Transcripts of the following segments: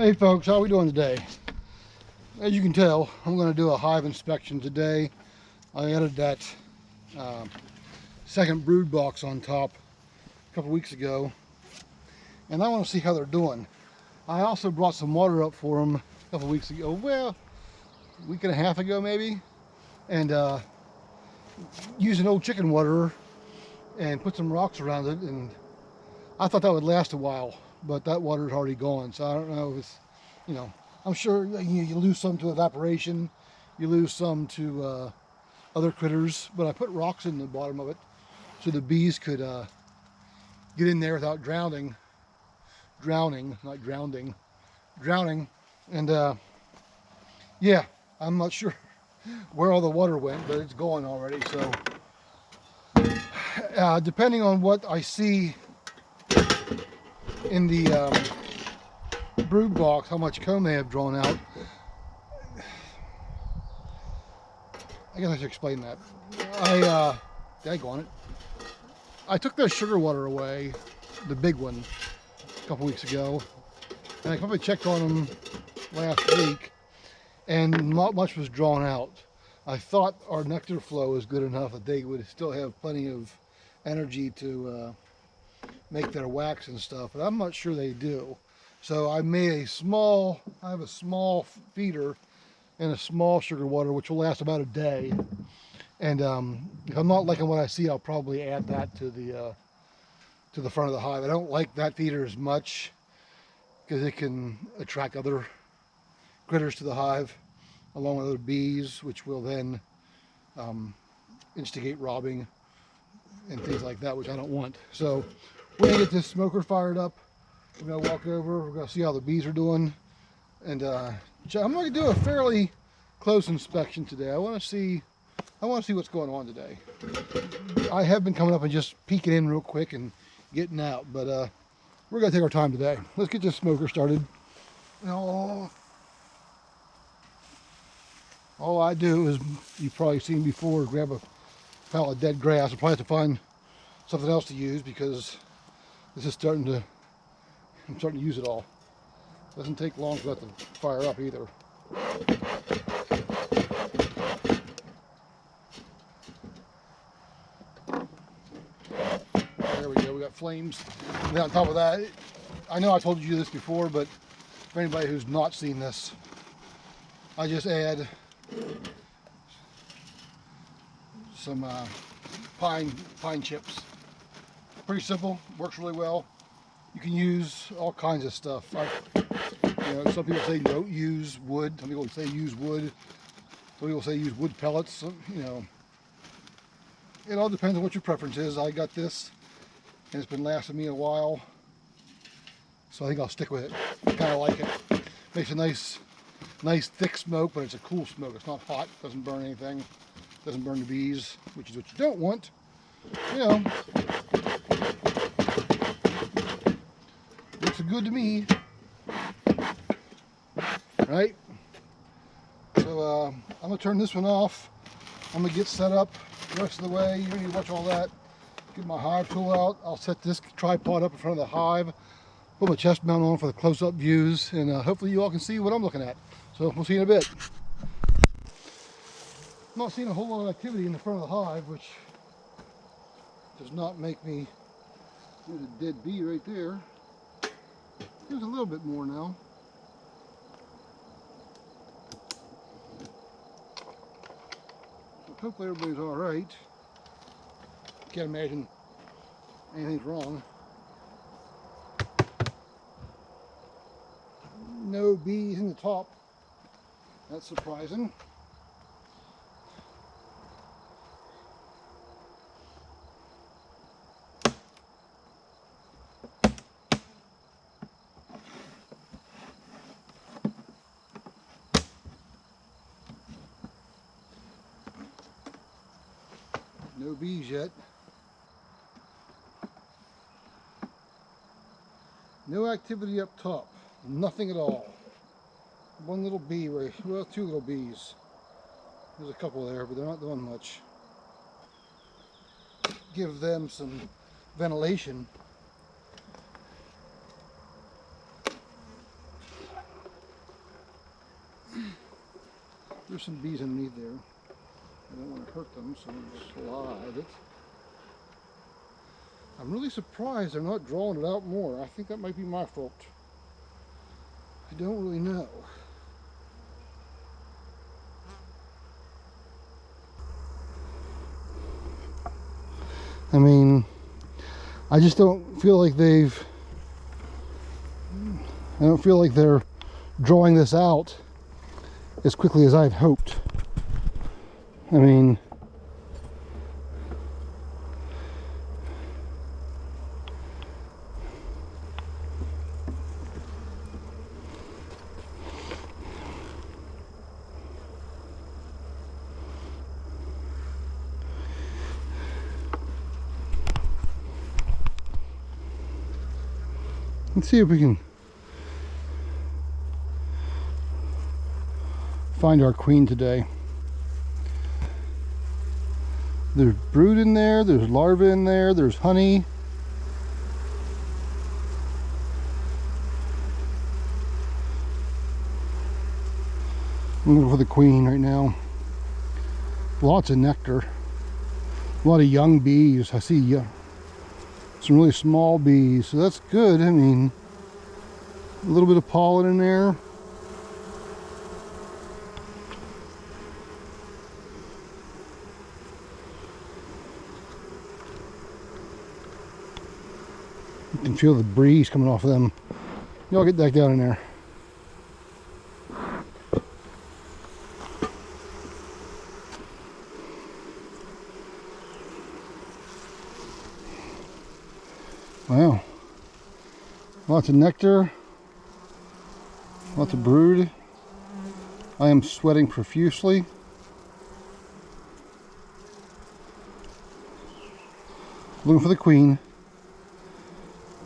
Hey folks, how are we doing today? As you can tell, I'm going to do a hive inspection today. I added that second brood box on top a couple weeks ago, and I want to see how they're doing. I also brought some water up for them a couple weeks ago, well, a week and a half ago maybe, and used an old chicken waterer and put some rocks around it, and I thought that would last a while, but that water's already gone, so I don't know if it's, I'm sure you lose some to evaporation, you lose some to other critters, but I put rocks in the bottom of it so the bees could get in there without drowning, and yeah, I'm not sure where all the water went, but it's gone already, so depending on what I see in the brood box, how much comb they have drawn out. I guess I should explain that. I took their sugar water away, the big one, a couple weeks ago, and I probably checked on them last week, and not much was drawn out. I thought our nectar flow was good enough that they would still have plenty of energy to make their wax and stuff, but I'm not sure they do. So I made I have a small feeder and a small sugar water, which will last about a day. And if I'm not liking what I see, I'll probably add that to the front of the hive. I don't like that feeder as much because it can attract other critters to the hive, along with other bees, which will then instigate robbing and things like that, which I don't want. So we're gonna get this smoker fired up. We're gonna walk over. We're gonna see how the bees are doing, and I'm gonna do a fairly close inspection today. I want to see what's going on today. I have been coming up and just peeking in real quick and getting out, but we're gonna take our time today. Let's get this smoker started. All I do is, you've probably seen before, grab a pile of dead grass. I'll probably have to find something else to use because this is I'm starting to use it all. Doesn't take long for that to fire up either. There we go, we got flames. And then on top of that, I know I told you this before, but for anybody who's not seen this, I just add some pine chips. Pretty simple, works really well. You can use all kinds of stuff. Some people say don't use wood. Some people say use wood. Some people say use wood pellets. It all depends on what your preference is. I got this, and it's been lasting me a while, so I think I'll stick with it. I kind of like it. Makes a nice thick smoke, but it's a cool smoke. It's not hot. Doesn't burn anything. Doesn't burn the bees, which is what you don't want. Looks good to me, right? So I'm gonna turn this one off. I'm gonna get set up the rest of the way. You don't need to watch all that. Get my hive tool out. I'll set this tripod up in front of the hive. Put my chest mount on for the close-up views, and hopefully you all can see what I'm looking at. So we'll see you in a bit. I'm not seeing a whole lot of activity in the front of the hive, which does not make me. There's a dead bee right there. There's a little bit more now. So hopefully everybody's all right. Can't imagine anything's wrong. No bees in the top. That's surprising. No bees yet. No activity up top. Nothing at all. One little bee, well, two little bees. There's a couple there, but they're not doing much. Give them some ventilation. There's some bees underneath there. I don't want to hurt them, so I'm going to slide it. I'm really surprised they're not drawing it out more. I think that might be my fault. I don't really know. I mean, I just don't feel like I don't feel like they're drawing this out as quickly as I'd hoped. I mean, let's see if we can find our queen today. There's brood in there, there's larvae in there, there's honey. I'm looking for the queen right now. Lots of nectar. A lot of young bees. I see some really small bees, so that's good. I mean, a little bit of pollen in there. You can feel the breeze coming off of them. Y'all get back down in there. Wow. Lots of nectar. Lots of brood. I am sweating profusely. Looking for the queen.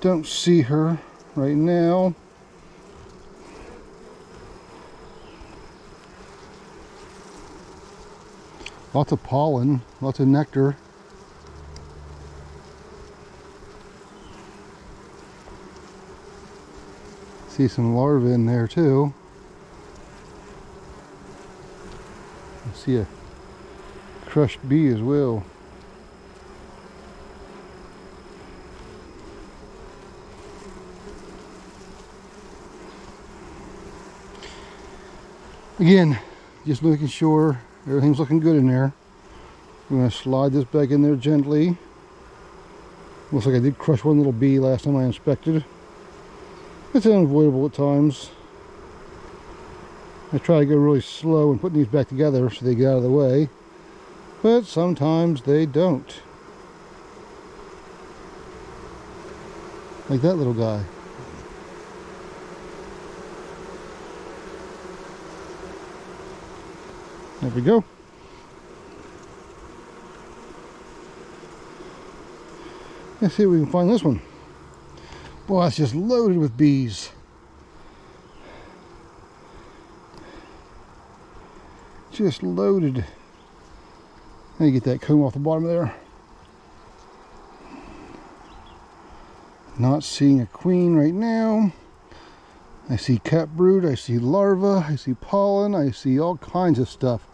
Don't see her right now. Lots of pollen, lots of nectar. See some larvae in there too. I see a crushed bee as well. Again, just making sure everything's looking good in there. I'm going to slide this back in there gently. Looks like I did crush one little bee last time I inspected. It's unavoidable at times. I try to go really slow and putting these back together so they get out of the way, but sometimes they don't. Like that little guy. There we go. Let's see if we can find this one. Boy, that's just loaded with bees. Just loaded. Let me get that comb off the bottom there. Not seeing a queen right now. I see cat brood, I see larvae, I see pollen, I see all kinds of stuff.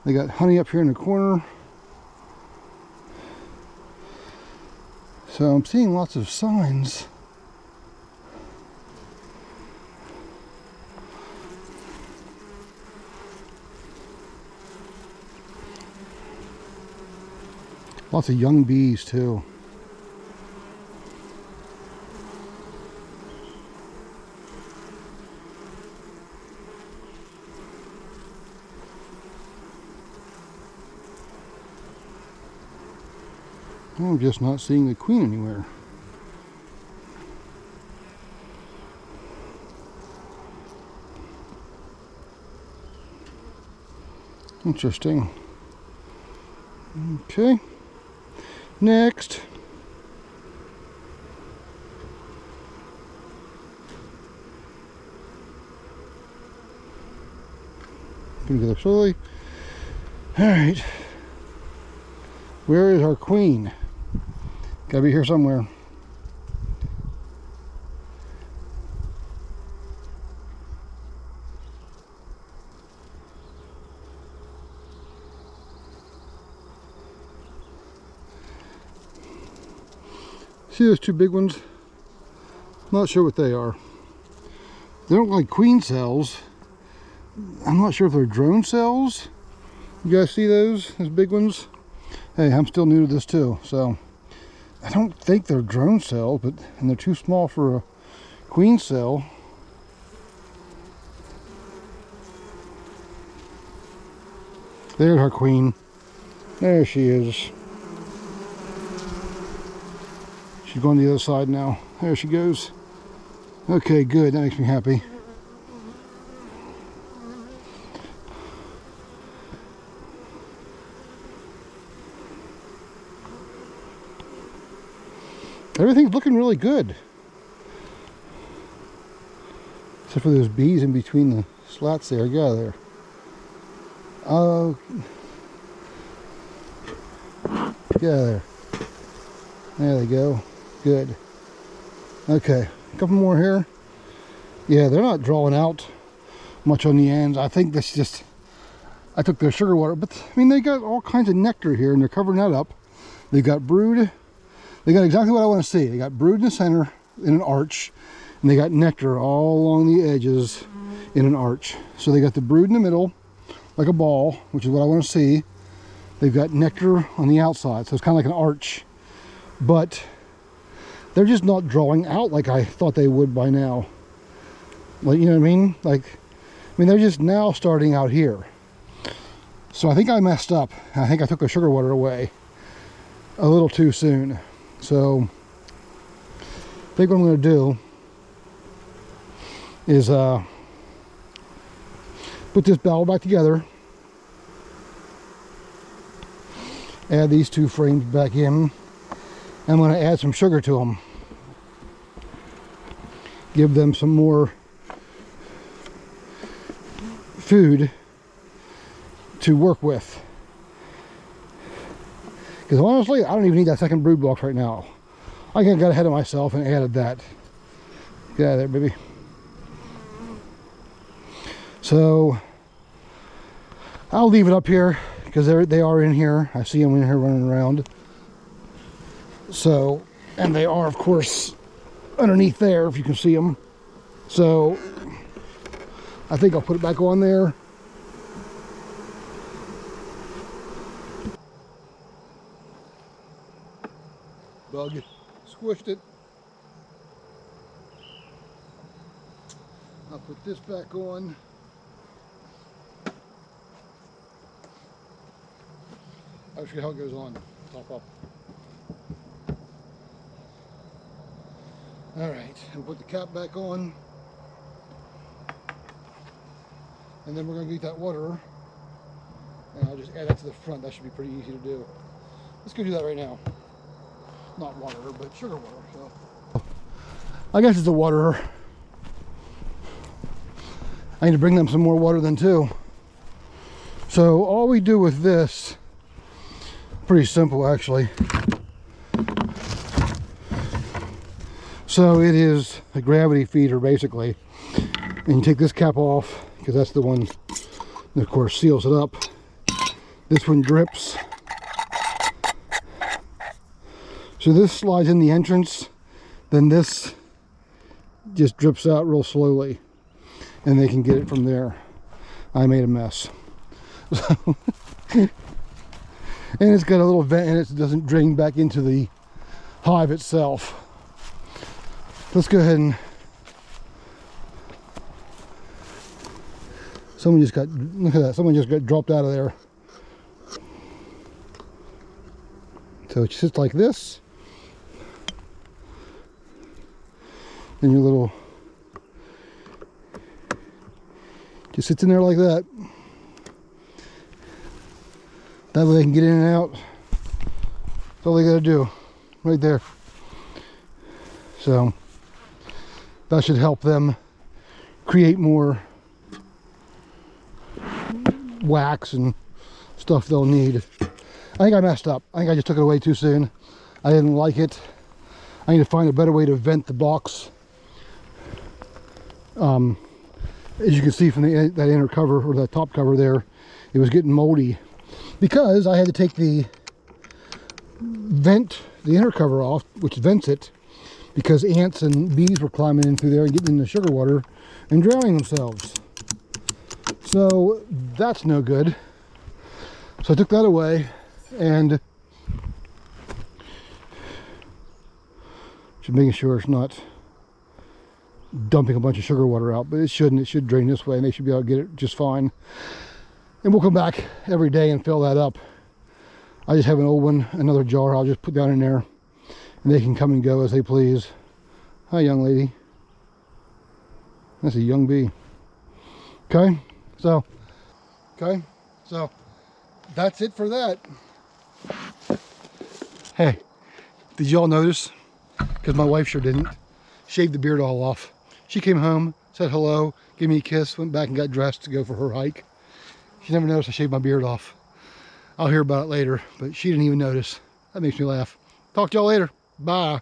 They got honey up here in the corner. So I'm seeing lots of signs. Lots of young bees too. I'm just not seeing the queen anywhere. Interesting. Okay. Next. Gonna go slowly. All right. Where is our queen? Gotta be here somewhere. See those two big ones? Not sure what they are. They don't look like queen cells. I'm not sure if they're drone cells. You guys see those big ones? Hey, I'm still new to this too, so I don't think they're drone cells, and they're too small for a queen cell. There's our queen. There she is. She's going to the other side now. There she goes. Okay, good. That makes me happy. Everything's looking really good. Except for those bees in between the slats there. Get out of there. Oh. Get out of there. There they go. Good. Okay. A couple more here. Yeah, they're not drawing out much on the ends. I think that's just... I took their sugar water. But, I mean, they got all kinds of nectar here, and they're covering that up. They got brood. They got exactly what I want to see. They got brood in the center in an arch, and they got nectar all along the edges in an arch. So they got the brood in the middle, like a ball, which is what I want to see. They've got nectar on the outside, so it's kind of like an arch. But they're just not drawing out like I thought they would by now. Like, you know what I mean? Like, I mean, they're just now starting out here. So I think I messed up. I think I took the sugar water away a little too soon. So I think what I'm going to do is put this barrel back together, add these two frames back in. I'm going to add some sugar to them, give them some more food to work with. Because honestly, I don't even need that second brood box right now. I got ahead of myself and added that. Get out of there, baby. So I'll leave it up here because they are in here. I see them in here running around. So, and they are, of course, underneath there, if you can see them. So I think I'll put it back on there. Bug squished it. I'll put this back on. I'll show you how it goes on. Top up. Alright, we'll put the cap back on. And then we're going to get that water. And I'll just add that to the front. That should be pretty easy to do. Let's go do that right now. Not water, but sugar water. So I guess it's a waterer. I need to bring them some more water then too. So all we do with this, pretty simple actually. So it is a gravity feeder basically. And you take this cap off because that's the one that of course seals it up. This one drips. So this slides in the entrance, then this just drips out real slowly, and they can get it from there. I made a mess. So and it's got a little vent in it so it doesn't drain back into the hive itself. Let's go ahead and... Someone just got, look at that, someone just got dropped out of there. So it sits like this. And your little, just sits in there like that. That way they can get in and out. That's all they gotta do, right there. So that should help them create more wax and stuff they'll need. I think I messed up. I think I just took it away too soon. I didn't like it. I need to find a better way to vent the box. As you can see from that inner cover, or that top cover there, it was getting moldy because I had to take the vent the inner cover off, which vents it, because ants and bees were climbing in through there and getting in the sugar water and drowning themselves. So that's no good. So I took that away and just making sure it's not dumping a bunch of sugar water out, but it shouldn't. It should drain this way and they should be able to get it just fine. And we'll come back every day and fill that up. I just have an old one, another jar I'll just put down in there, and they can come and go as they please. Hi, young lady. That's a young bee. Okay, so that's it for that. Hey, did y'all notice? Because my wife sure didn't. Shaved the beard all off. She came home, said hello, gave me a kiss, went back and got dressed to go for her hike. She never noticed I shaved my beard off. I'll hear about it later, but she didn't even notice. That makes me laugh. Talk to y'all later. Bye.